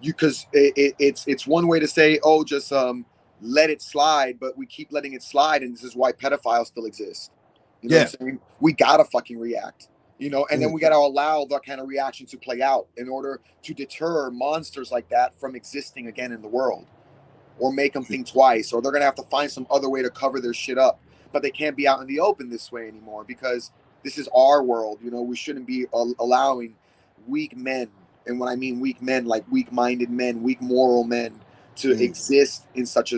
because it's one way to say, oh, just let it slide, but we keep letting it slide, and this is why pedophiles still exist. You know what Yeah. I'm saying? We gotta fucking react, and then Mm. we gotta allow that kind of reaction to play out in order to deter monsters like that from existing again in the world, or make them think twice, or they're gonna have to find some other way to cover their shit up. But they can't be out in the open this way anymore because this is our world. We shouldn't be allowing weak men, and when I mean weak men, like weak-minded men, weak moral men, to exist in such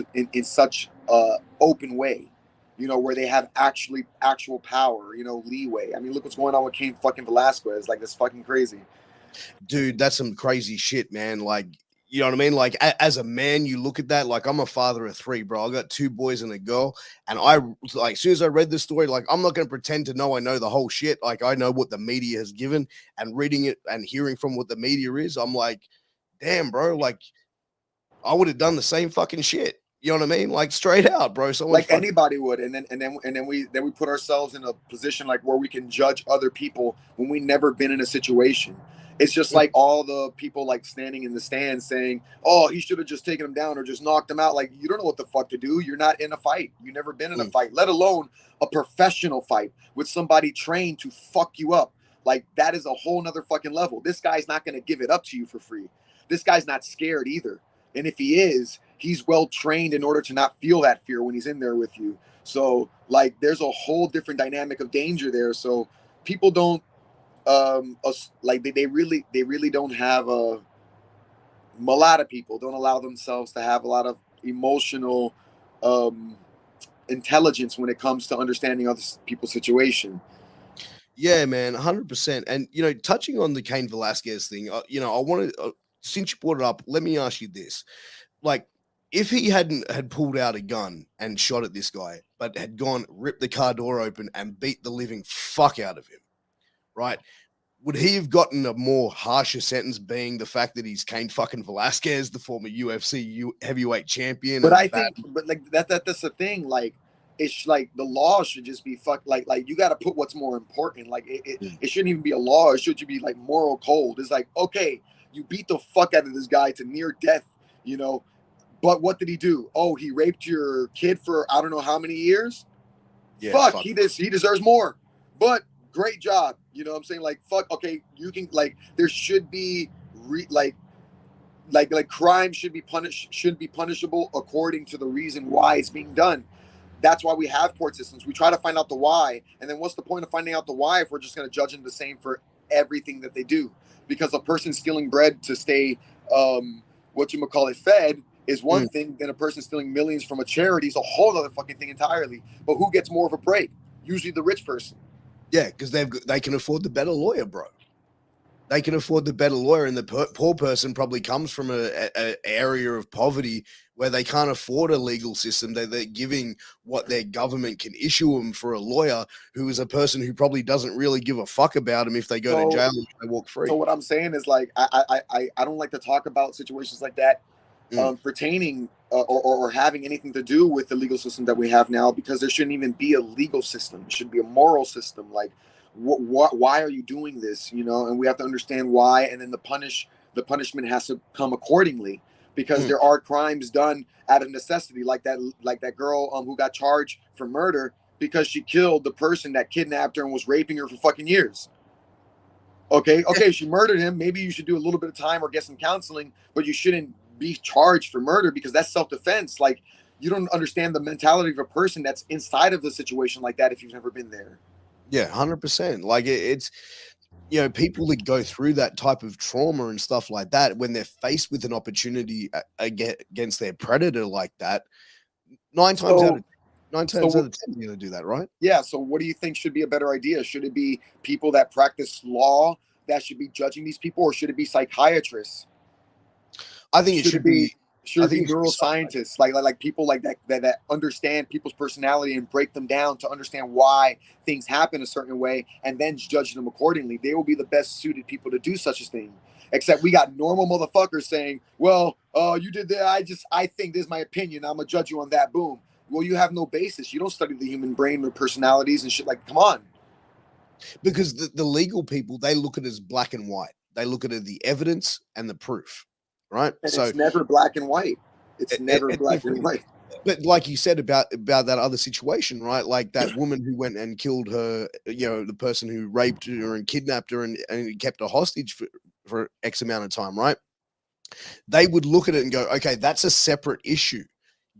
open way, where they have actual power, leeway. I mean, look what's going on with Cain fucking Velasquez. Like, that's fucking crazy. Dude, that's some crazy shit, man. Like, you know what I mean? Like, as a man, you look at that. Like, I'm a father of 3, bro. I got 2 boys and a girl. And I, like, as soon as I read the story, like, I'm not going to pretend to know I know the whole shit. Like, I know what the media has given, and reading it and hearing from what the media is, I'm like, damn, bro. Like, I would have done the same fucking shit. You know what I mean? Like, straight out, bro. Someone's Like fucking. anybody would, and then we put ourselves in a position like where we can judge other people when we never been in a situation. It's just like all the people like standing in the stands saying, oh, he should have just taken him down or just knocked him out. Like, you don't know what the fuck to do. You're not in a fight. You never been in a fight, let alone a professional fight with somebody trained to fuck you up. Like, that is a whole nother fucking level. This guy's not going to give it up to you for free. This guy's not scared either. And if he is, he's well trained in order to not feel that fear when he's in there with you. So, like, there's a whole different dynamic of danger there. So people don't like they really don't have a lot of people don't allow themselves to have a lot of emotional um intelligence when it comes to understanding other people's situation. Yeah, man, 100%. And, touching on the Cain Velasquez thing, I wanted, since you brought it up, let me ask you this. Like, if he hadn't had pulled out a gun and shot at this guy, but had gone, ripped the car door open and beat the living fuck out of him, right? Would he have gotten a more harsher sentence, being the fact that he's Cain fucking Velasquez, the former UFC heavyweight champion, But and I think, but like that's the thing. Like, it's like the law should just be fuck. Like you got to put what's more important. Like it shouldn't even be a law. It should be like moral code. It's like, okay, you beat the fuck out of this guy to near death, you know. But what did he do? Oh, he raped your kid for I don't know how many years. Yeah, Fuck, fuck. he deserves more. But great job. You know what I'm saying? Like, fuck. Okay, you can like there should be like crime should be punishable according to the reason why it's being done. That's why we have court systems. We try to find out the why, and then what's the point of finding out the why if we're just going to judge them the same for everything that they do? Because a person stealing bread to stay what you call it fed is one thing, then a person stealing millions from a charity is a whole other fucking thing entirely. But who gets more of a break? Usually the rich person. Yeah, because they can afford the better lawyer, bro. They can afford the better lawyer, and the poor person probably comes from a area of poverty where they can't afford a legal system. They're giving what their government can issue them for a lawyer who is a person who probably doesn't really give a fuck about them if they go to So, jail and they walk so free. what I'm saying is like I don't like to talk about situations like that pertaining or having anything to do with the legal system that we have now, because there shouldn't even be a legal system. It should be a moral system. Like, why are you doing this? And we have to understand why, and then the punishment has to come accordingly, because there are crimes done out of necessity, like that girl who got charged for murder because she killed the person that kidnapped her and was raping her for fucking years. Okay, she murdered him. Maybe you should do a little bit of time or get some counseling, but you shouldn't be charged for murder because that's self-defense. Like, you don't understand the mentality of a person that's inside of a situation like that if you've never been there. Yeah, 100%. Like it's people that go through that type of trauma and stuff like that, when they're faced with an opportunity against their predator like that, nine times out So, of nine times out so of 10, you're going to do that, right? yeah. So, what do you think should be a better idea? Should it be people that practice law that should be judging these people, or should it be psychiatrists? I think it Should it should be be. should I it be think it should be neuroscientists, like people like that understand people's personality and break them down to understand why things happen a certain way and then judge them accordingly? They will be the best suited people to do such a thing. Except we got normal motherfuckers saying, well, you did that, I think this is my opinion, I'm gonna judge you on that. Boom. Well, you have no basis. You don't study the human brain or personalities and shit. Like, come on. because the legal people, they look at it as black and white. They look at it the evidence and the proof. right? And So it's never black and white. It's never it's black and white. but like you said about that other situation, right? Like that woman who went and killed her, the person who raped her and kidnapped her and kept her hostage for X amount of time, right? They would look at it and go, okay, that's a separate issue.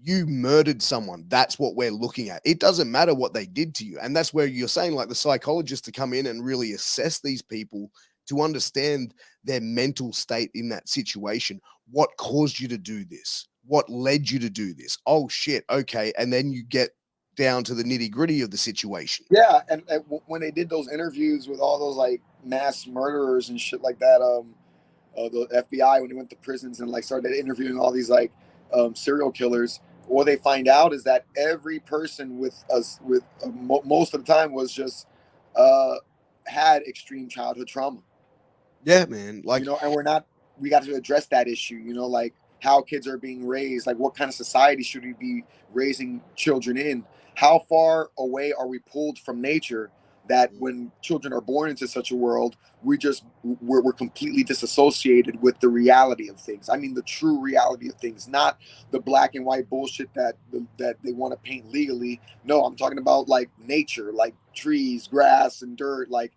You murdered someone. That's what we're looking at. It doesn't matter what they did to you. And that's where you're saying, like, the psychologist to come in and really assess these people to understand their mental state in that situation. What caused you to do this? What led you to do this? Oh, shit. Okay. And then you get down to the nitty gritty of the situation. Yeah, and when they did those interviews with all those like mass murderers and shit like that, the FBI, when they went to prisons and like started interviewing all these like serial killers, what they find out is that every person with us with most of the time was just uh, had extreme childhood trauma. Yeah, man. Like, And we got to address that issue. Like how kids are being raised, like what kind of society should we be raising children in? How far away are we pulled from nature that when children are born into such a world, we're completely disassociated with the reality of things. I mean, the true reality of things, not the black and white bullshit that they want to paint legally. No, I'm talking about like nature, like trees, grass, and dirt, like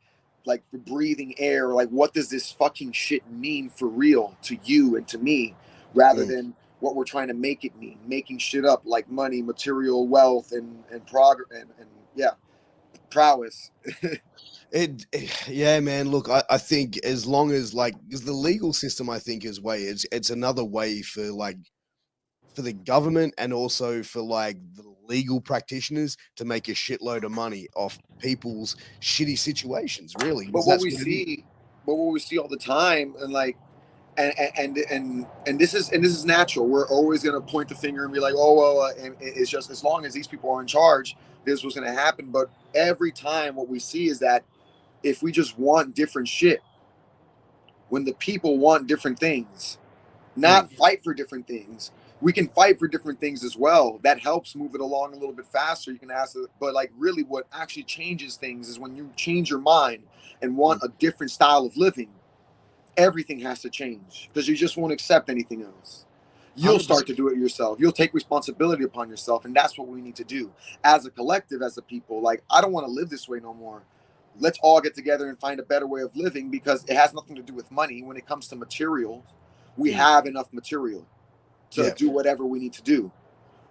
for breathing air. Like, what does this fucking shit mean for real to you and to me, rather than what we're trying to make it mean, making shit up like money, material wealth, and progress, and yeah, prowess. Yeah, man. Look, I think as long as like, because the legal system, I think is way it's another way for the government and also for like the legal practitioners to make a shitload of money off people's shitty situations, really, But because what that's we what it is. see, but what we see all the time, and like, and this is natural. We're always going to point the finger and be like, oh well, and it's just as long as these people are in charge, this was going to happen. But every time, what we see is that if we just want different shit, when the people want different things, not fight for different things. We can fight for different things as well. That helps move it along a little bit faster. You can ask, but like really, what actually changes things is when you change your mind and want a different style of living. Everything has to change because you just won't accept anything else. You'll start 100%. to do it yourself. You'll take responsibility upon yourself, and that's what we need to do as a collective, as a people. Like, I don't want to live this way no more. Let's all get together and find a better way of living, because it has nothing to do with money. When it comes to materials, we have enough material to Yeah. do whatever we need to do.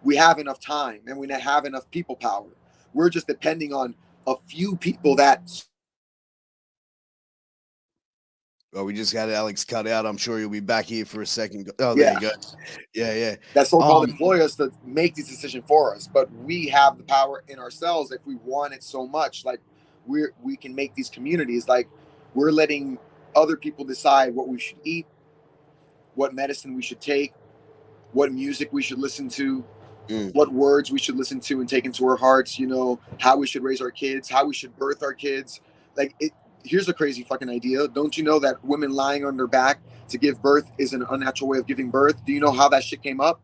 We have enough time, and we have enough people power. We're just depending on a few people that. Well, we just got Alex cut out. I'm sure he'll be back here for a second. Oh, there Yeah, you go. Yeah, yeah. that so-called employ us to make these decisions for us, but we have the power in ourselves if we want it so much. Like, we can make these communities, like, we're letting other people decide what we should eat, what medicine we should take, what music we should listen to, what words we should listen to and take into our hearts, how we should raise our kids, how we should birth our kids. Like, here's a crazy fucking idea. Don't you know that women lying on their back to give birth is an unnatural way of giving birth? Do you know how that shit came up?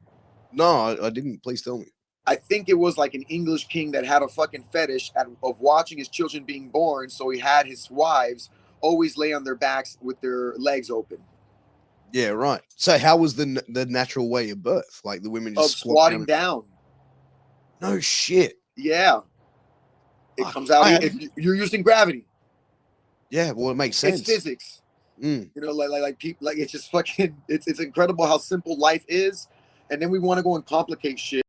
No, I didn't. Please tell me. I think it was like an English king that had a fucking fetish of watching his children being born, so he had his wives always lay on their backs with their legs open. Yeah, right. So how was the natural way of birth? Like the women just Of squatting down. No shit. Yeah. It comes out if you're using gravity. Yeah, well, it makes sense. It's physics. Like people, like, it's just fucking, it's incredible how simple life is, and then we want to go and complicate shit.